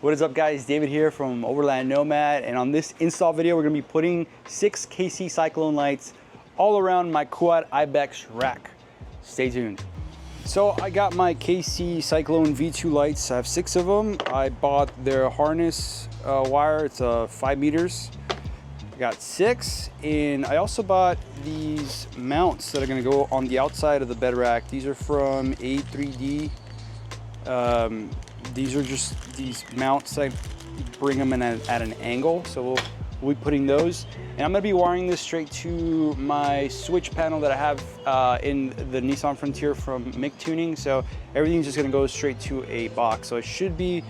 What is up, guys? David here from Overland Nomad, and on this install video we're going to be putting 6 KC Cyclone lights all around my quad Ibex rack. Stay tuned. So I got my KC Cyclone V2 lights. I have 6 of them. I bought their harness wire. It's 5 meters. I got 6, and I also bought these mounts that are going to go on the outside of the bed rack. These are from A3D. These are just these mounts. I bring them in at an angle, so we'll be putting those. And I'm going to be wiring this straight to my switch panel that I have in the Nissan Frontier from Mick Tuning. So everything's just going to go straight to a box. So it should be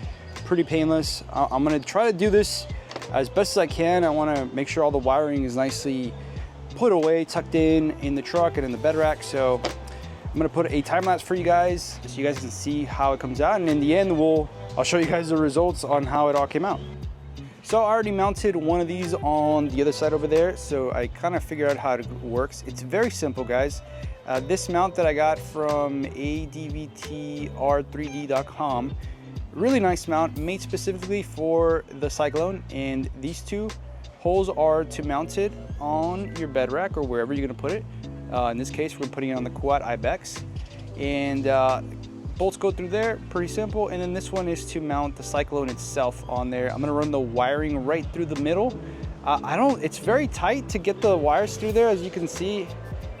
pretty painless. I'm going to try to do this as best as I can. I want to make sure all the wiring is nicely put away, tucked in the truck and in the bed rack. So I'm gonna put a time lapse for you guys so you guys can see how it comes out, and in the end I'll show you guys the results on how it all came out. So I already mounted one of these on the other side over there, so I kind of figured out how it works. It's very simple, guys. This mount that I got from advtr3d.com, really nice mount made specifically for the Cyclone, and these 2 holes are to mount it on your bed rack or wherever you're gonna put it. In this case, we're putting it on the quad Ibex, and bolts go through there, pretty simple. And then this one is to mount the Cyclone itself on there. I'm gonna run the wiring right through the middle. It's very tight to get the wires through there, as you can see.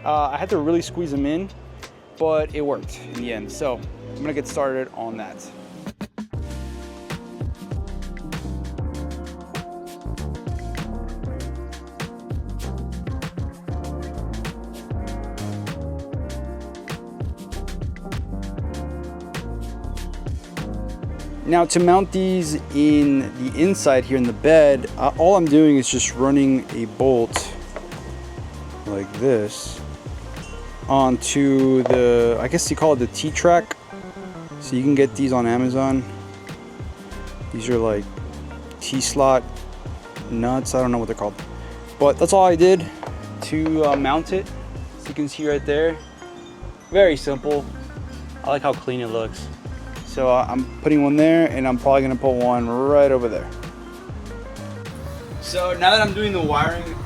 I had to really squeeze them in, but it worked in the end. So I'm gonna get started on that. Now, to mount these in the inside here in the bed, all I'm doing is just running a bolt like this onto the, I guess you call it the T-track. So you can get these on Amazon. These are like T-slot nuts, I don't know what they're called. But that's all I did to mount it. So you can see right there, very simple. I like how clean it looks. So I'm putting one there, and I'm probably gonna put one right over there. So now that I'm doing the wiring,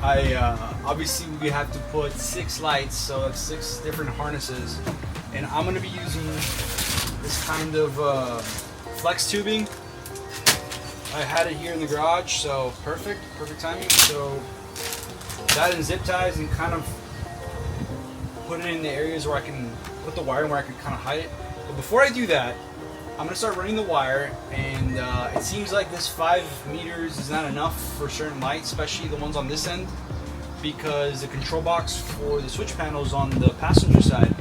obviously we have to put 6 lights, so that's 6 different harnesses. And I'm gonna be using this kind of flex tubing. I had it here in the garage, so perfect timing. So that and zip ties, and kind of put it in the areas where I can put the wiring where I can kind of hide it. But before I do that, I'm gonna start running the wire, and it seems like this 5 meters is not enough for certain lights, especially the ones on this end, because the control box for the switch panel is on the passenger side.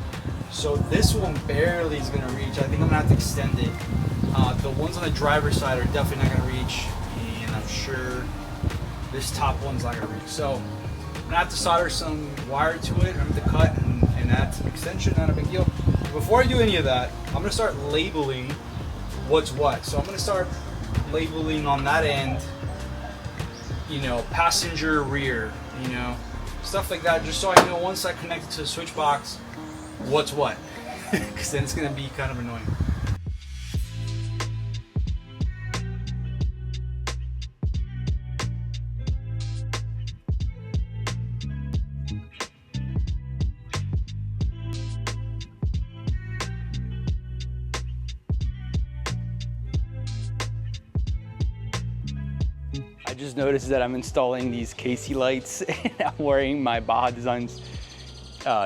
So this one barely is gonna reach. I think I'm gonna have to extend it. The ones on the driver's side are definitely not gonna reach, and I'm sure this top one's not gonna reach. So I'm gonna have to solder some wire to it. I'm gonna have to cut and add some extension, not a big deal. Before I do any of that, I'm gonna start labeling what's what. So I'm gonna start labeling on that end, you know, passenger rear, you know, stuff like that, just so I know once I connect it to the switch box, what's what, because then it's gonna be kind of annoying. I just noticed that I'm installing these KC lights and I'm wearing my Baja Designs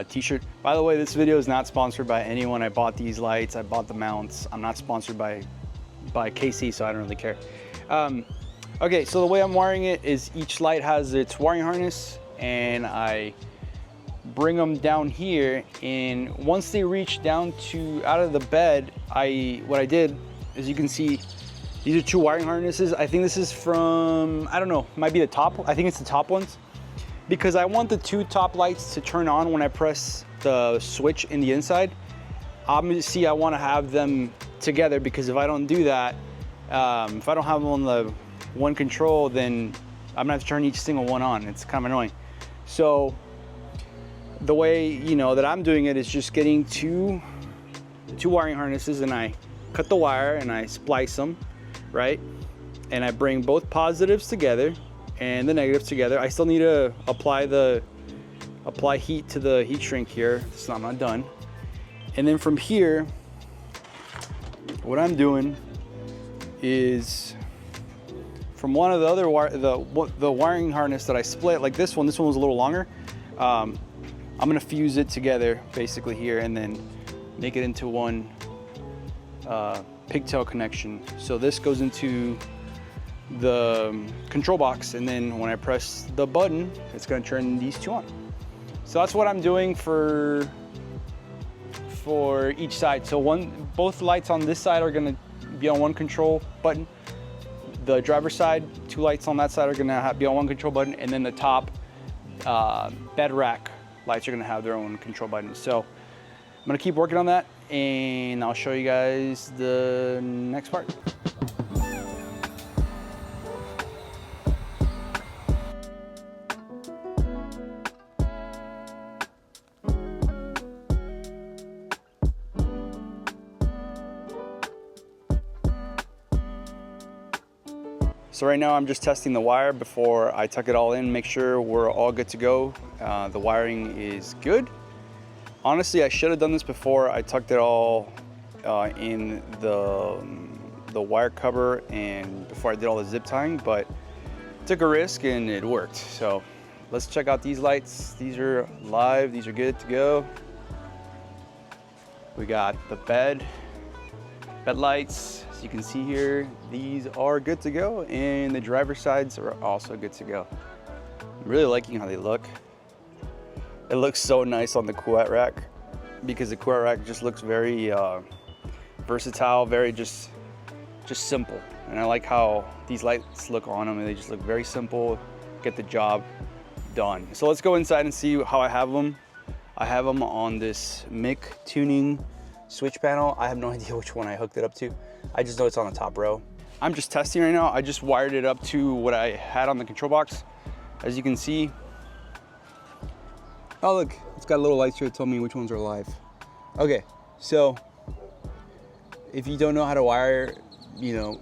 t-shirt. By the way, this video is not sponsored by anyone. I bought these lights, I bought the mounts. I'm not sponsored by KC, so I don't really care. Okay, so the way I'm wiring it is each light has its wiring harness, and I bring them down here, and once they reach down to out of the bed, what I did, as you can see, these are 2 wiring harnesses. I think this is from, I don't know, might be the top. I think it's the top ones, because I want the 2 top lights to turn on when I press the switch in the inside. Obviously, I want to have them together, because if I don't do that, if I don't have them on the one control, then I'm gonna have to turn each single one on. It's kind of annoying. So the way, you know, that I'm doing it is just getting two wiring harnesses, and I cut the wire and I splice them, right? and I bring both positives together and the negatives together. I still need to apply heat to the heat shrink here. I'm not done. And then from here, what I'm doing is from one of the other the wiring harness that I split, like this one was a little longer. I'm gonna fuse it together basically here and then make it into one pigtail connection. So this goes into the control box, and then when I press the button, it's gonna turn these two on. So that's what I'm doing for each side. So both lights on this side are gonna be on one control button. The driver's side, 2 lights on that side are gonna be on one control button, and then the top bed rack lights are gonna have their own control button. So I'm gonna keep working on that, and I'll show you guys the next part. So right now I'm just testing the wire before I tuck it all in, make sure we're all good to go. The wiring is good. Honestly, I should have done this before I tucked it all in the wire cover and before I did all the zip tying, but took a risk and it worked. So let's check out these lights. These are live, these are good to go. We got the bed lights. As you can see here, these are good to go, and the driver's sides are also good to go. I'm really liking how they look. It looks so nice on the quad rack because the quad rack just looks very versatile, very just simple. And I like how these lights look on them, and they just look very simple, get the job done. So let's go inside and see how I have them. I have them on this MIC tuning switch panel. I have no idea which one I hooked it up to. I just know it's on the top row. I'm just testing right now. I just wired it up to what I had on the control box. As you can see, oh look, it's got little lights here to tell me which ones are live. Okay, so if you don't know how to wire, you know,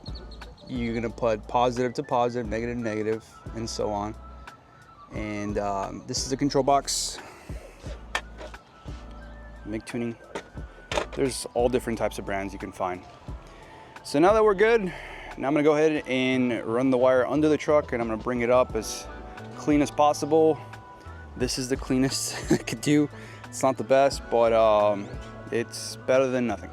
you're gonna put positive to positive, negative to negative, and so on. And this is the control box. MIG tuning. There's all different types of brands you can find. So now that we're good, now I'm gonna go ahead and run the wire under the truck, and I'm gonna bring it up as clean as possible. This is the cleanest I could do. It's not the best, but it's better than nothing.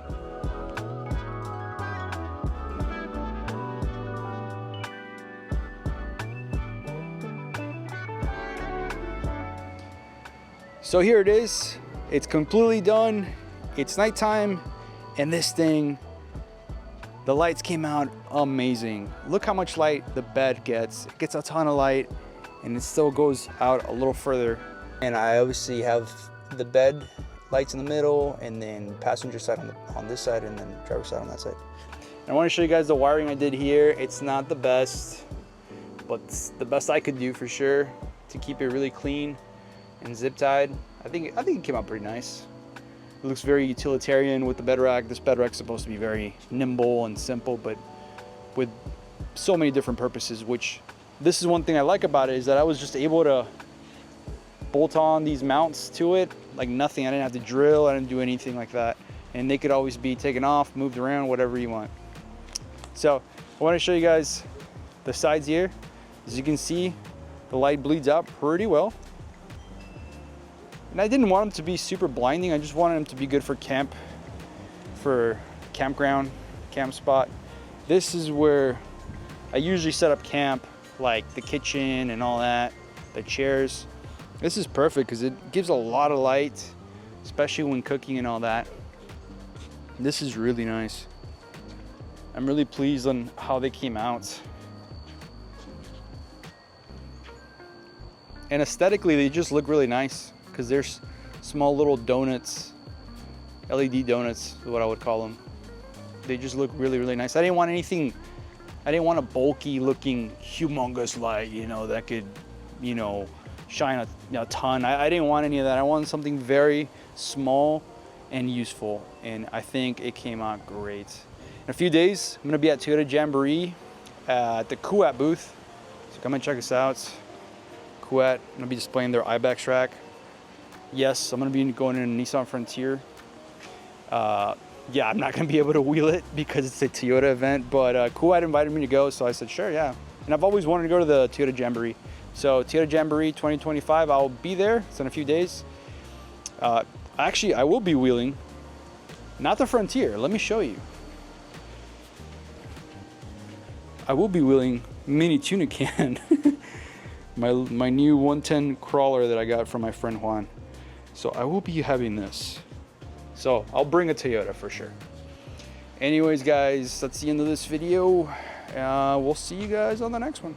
So here it is. It's completely done. It's nighttime, and this thing, the lights came out amazing. Look how much light the bed gets. It gets a ton of light, and it still goes out a little further. And I obviously have the bed lights in the middle, and then passenger side on this side, and then driver's side on that side. And I want to show you guys the wiring I did here. It's not the best, but it's the best I could do for sure to keep it really clean and zip tied. I think it came out pretty nice. It looks very utilitarian with the bed rack. This bed rack's supposed to be very nimble and simple, but with so many different purposes, which this is one thing I like about it, is that I was just able to bolt on these mounts to it like nothing. I didn't have to drill, I didn't do anything like that. And they could always be taken off, moved around, whatever you want. So I want to show you guys the sides here. As you can see, the light bleeds out pretty well. And I didn't want them to be super blinding. I just wanted them to be good for camp, for campground, camp spot. This is where I usually set up camp, like the kitchen and all that, the chairs. This is perfect because it gives a lot of light, especially when cooking and all that. This is really nice. I'm really pleased on how they came out. And aesthetically, they just look really nice because there's small little donuts, LED donuts is what I would call them. They just look really, really nice. I didn't want a bulky looking humongous light, you know, that could, you know, shine a ton. I didn't want any of that. I wanted something very small and useful, and I think it came out great. In a few days, I'm gonna be at Toyota Jamboree at the Kuat booth. So come and check us out. Kuat, I'm gonna be displaying their Ibex rack. Yes, I'm gonna be going in a Nissan Frontier. Yeah, I'm not gonna be able to wheel it because it's a Toyota event, but Kuat invited me to go, so I said sure, yeah. And I've always wanted to go to the Toyota Jamboree. So Toyota Jamboree 2025, I'll be there. It's in a few days. Actually, I will be wheeling, not the Frontier. Let me show you. I will be wheeling mini tuna can. my new 110 crawler that I got from my friend Juan. So I will be having this. So I'll bring a Toyota for sure. Anyways, guys, that's the end of this video. We'll see you guys on the next one.